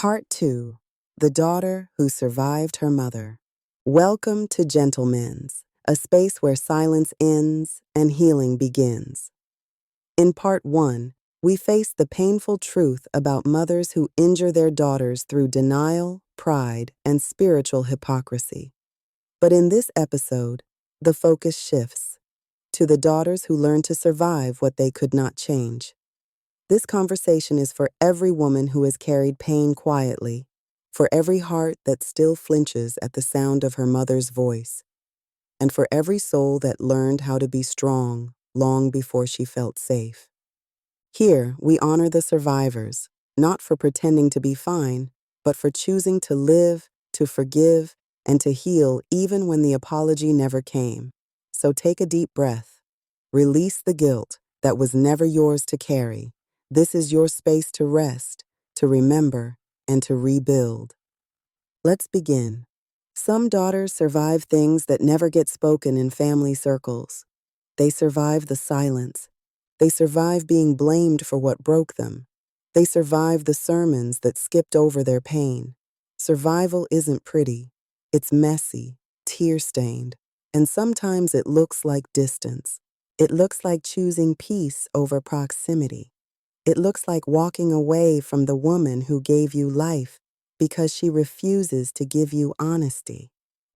Part 2. The Daughter Who Survived Her Mother. Welcome to GentleMends, a space where silence ends and healing begins. In Part 1, we face the painful truth about mothers who injure their daughters through denial, pride, and spiritual hypocrisy. But in this episode, the focus shifts to the daughters who learn to survive what they could not change. This conversation is for every woman who has carried pain quietly, for every heart that still flinches at the sound of her mother's voice, and for every soul that learned how to be strong long before she felt safe. Here, we honor the survivors, not for pretending to be fine, but for choosing to live, to forgive, and to heal even when the apology never came. So take a deep breath. Release the guilt that was never yours to carry. This is your space to rest, to remember, and to rebuild. Let's begin. Some daughters survive things that never get spoken in family circles. They survive the silence. They survive being blamed for what broke them. They survive the sermons that skipped over their pain. Survival isn't pretty. It's messy, tear-stained, and sometimes it looks like distance. It looks like choosing peace over proximity. It looks like walking away from the woman who gave you life because she refuses to give you honesty.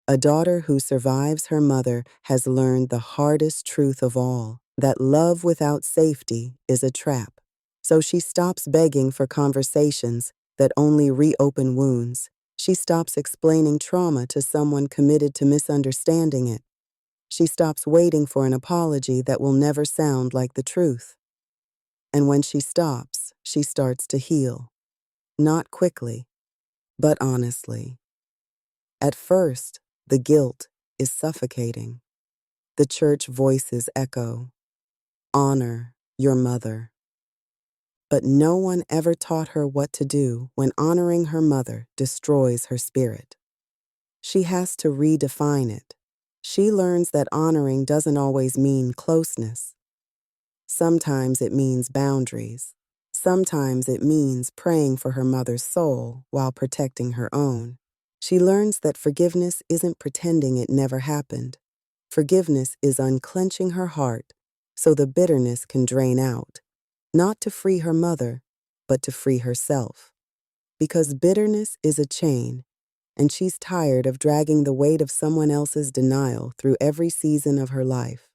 A daughter who survives her mother has learned the hardest truth of all, that love without safety is a trap. So she stops begging for conversations that only reopen wounds. She stops explaining trauma to someone committed to misunderstanding it. She stops waiting for an apology that will never sound like the truth. And when she stops, she starts to heal. Not quickly, but honestly. At first, the guilt is suffocating. The church voices echo, "Honor your mother." But no one ever taught her what to do when honoring her mother destroys her spirit. She has to redefine it. She learns that honoring doesn't always mean closeness. Sometimes it means boundaries. Sometimes it means praying for her mother's soul while protecting her own. She learns that forgiveness isn't pretending it never happened. Forgiveness is unclenching her heart so the bitterness can drain out, not to free her mother, but to free herself. Because bitterness is a chain, and she's tired of dragging the weight of someone else's denial through every season of her life.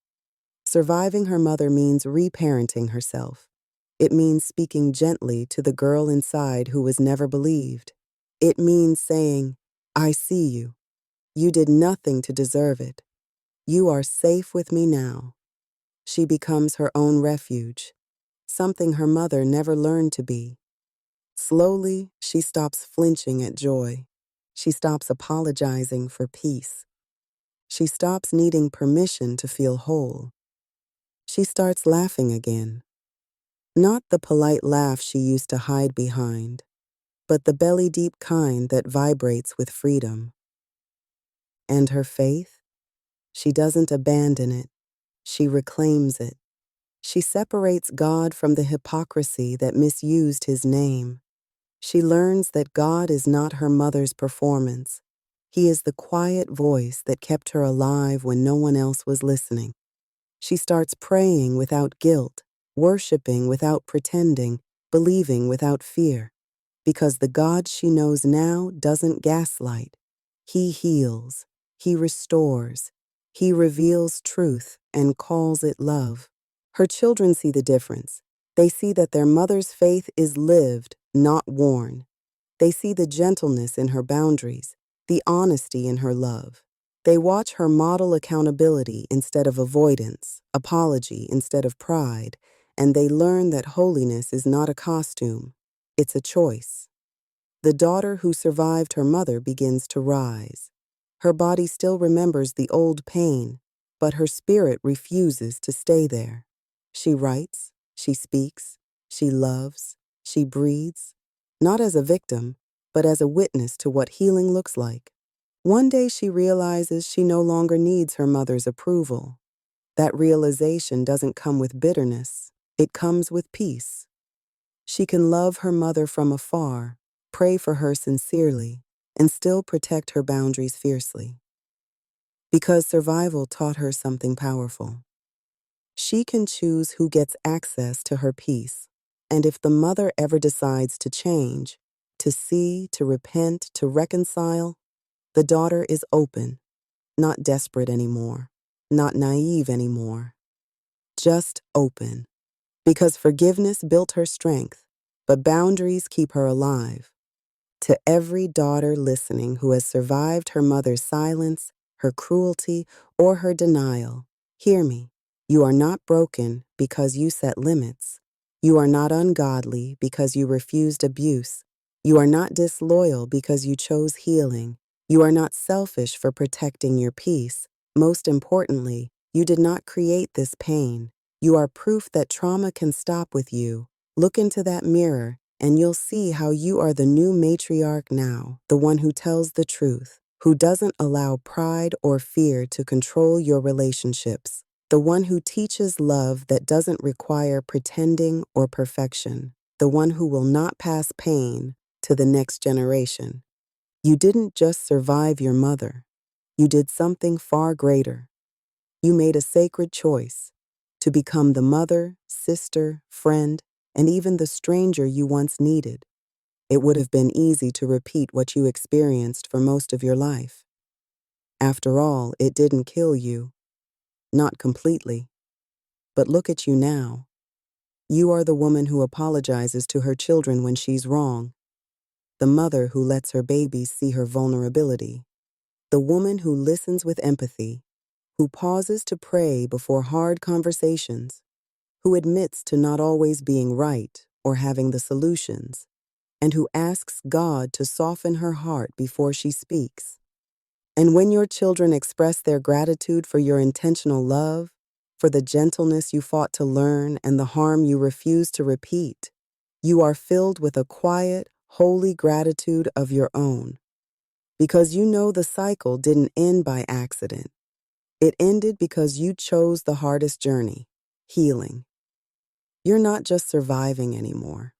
Surviving her mother means reparenting herself. It means speaking gently to the girl inside who was never believed. It means saying, "I see you. You did nothing to deserve it. You are safe with me now." She becomes her own refuge, something her mother never learned to be. Slowly, she stops flinching at joy. She stops apologizing for peace. She stops needing permission to feel whole. She starts laughing again. Not the polite laugh she used to hide behind, but the belly-deep kind that vibrates with freedom. And her faith? She doesn't abandon it. She reclaims it. She separates God from the hypocrisy that misused his name. She learns that God is not her mother's performance. He is the quiet voice that kept her alive when no one else was listening. She starts praying without guilt, worshiping without pretending, believing without fear, because the God she knows now doesn't gaslight. He heals, he restores, he reveals truth and calls it love. Her children see the difference. They see that their mother's faith is lived, not worn. They see the gentleness in her boundaries, the honesty in her love. They watch her model accountability instead of avoidance, apology instead of pride, and they learn that holiness is not a costume, it's a choice. The daughter who survived her mother begins to rise. Her body still remembers the old pain, but her spirit refuses to stay there. She writes, she speaks, she loves, she breathes, not as a victim, but as a witness to what healing looks like. One day she realizes she no longer needs her mother's approval. That realization doesn't come with bitterness. It comes with peace. She can love her mother from afar, pray for her sincerely, and still protect her boundaries fiercely. Because survival taught her something powerful. She can choose who gets access to her peace. And if the mother ever decides to change, to see, to repent, to reconcile, the daughter is open, not desperate anymore, not naive anymore, just open. Because forgiveness built her strength, but boundaries keep her alive. To every daughter listening who has survived her mother's silence, her cruelty, or her denial, hear me. You are not broken because you set limits. You are not ungodly because you refused abuse. You are not disloyal because you chose healing. You are not selfish for protecting your peace. Most importantly, you did not create this pain. You are proof that trauma can stop with you. Look into that mirror and you'll see how you are the new matriarch now, the one who tells the truth, who doesn't allow pride or fear to control your relationships, the one who teaches love that doesn't require pretending or perfection, the one who will not pass pain to the next generation. You didn't just survive your mother. You did something far greater. You made a sacred choice to become the mother, sister, friend, and even the stranger you once needed. It would have been easy to repeat what you experienced for most of your life. After all, it didn't kill you. Not completely. But look at you now. You are the woman who apologizes to her children when she's wrong, the mother who lets her babies see her vulnerability, the woman who listens with empathy, who pauses to pray before hard conversations, who admits to not always being right or having the solutions, and who asks God to soften her heart before she speaks. And when your children express their gratitude for your intentional love, for the gentleness you fought to learn and the harm you refused to repeat, you are filled with a quiet, holy gratitude of your own. Because you know the cycle didn't end by accident. It ended because you chose the hardest journey, healing. You're not just surviving anymore.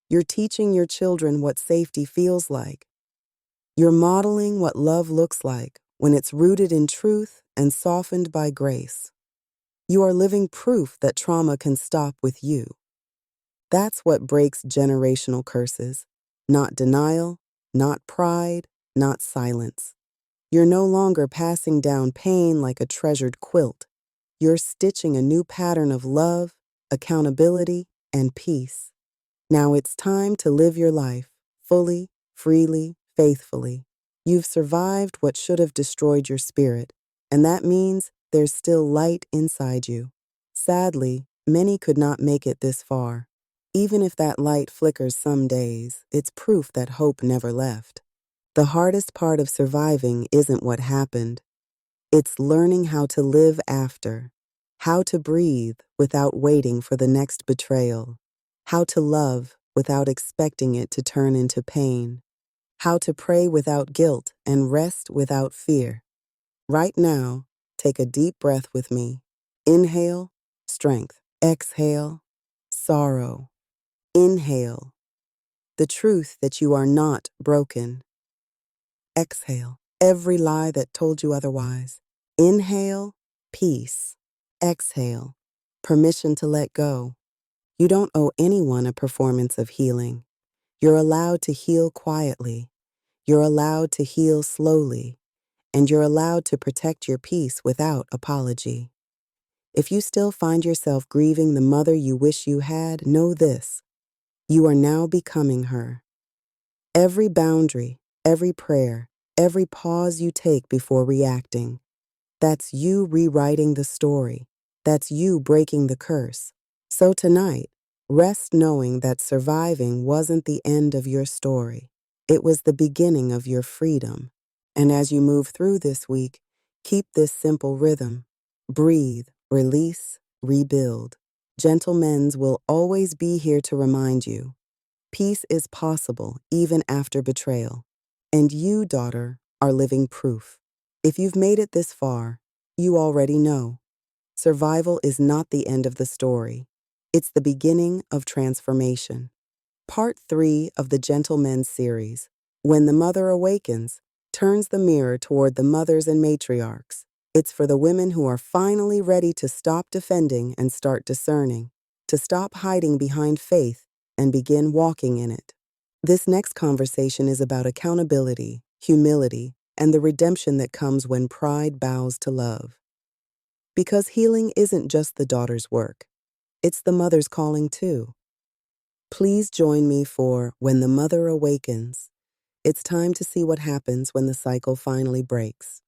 You're teaching your children what safety feels like. You're modeling what love looks like when it's rooted in truth and softened by grace. You are living proof that trauma can stop with you. That's what breaks generational curses. Not denial, not pride, not silence. You're no longer passing down pain like a treasured quilt. You're stitching a new pattern of love, accountability, and peace. Now it's time to live your life fully, freely, faithfully. You've survived what should have destroyed your spirit, and that means there's still light inside you. Sadly, many could not make it this far. Even if that light flickers some days, it's proof that hope never left. The hardest part of surviving isn't what happened. It's learning how to live after, how to breathe without waiting for the next betrayal, how to love without expecting it to turn into pain, how to pray without guilt and rest without fear. Right now, take a deep breath with me. Inhale, strength. Exhale, sorrow. Inhale, the truth that you are not broken. Exhale, every lie that told you otherwise. Inhale, peace. Exhale, permission to let go. You don't owe anyone a performance of healing. You're allowed to heal quietly. You're allowed to heal slowly. And you're allowed to protect your peace without apology. If you still find yourself grieving the mother you wish you had, know this. You are now becoming her. Every boundary, every prayer, every pause you take before reacting, that's you rewriting the story. That's you breaking the curse. So tonight, rest knowing that surviving wasn't the end of your story. It was the beginning of your freedom. And as you move through this week, keep this simple rhythm. Breathe, release, rebuild. GentleMends will always be here to remind you. Peace is possible even after betrayal. And you, daughter, are living proof. If you've made it this far, you already know. Survival is not the end of the story. It's the beginning of transformation. Part 3 of the GentleMends series, When the Mother Awakens, turns the mirror toward the mothers and matriarchs. It's for the women who are finally ready to stop defending and start discerning, to stop hiding behind faith and begin walking in it. This next conversation is about accountability, humility, and the redemption that comes when pride bows to love. Because healing isn't just the daughter's work, it's the mother's calling too. Please join me for When the Mother Awakens. It's time to see what happens when the cycle finally breaks.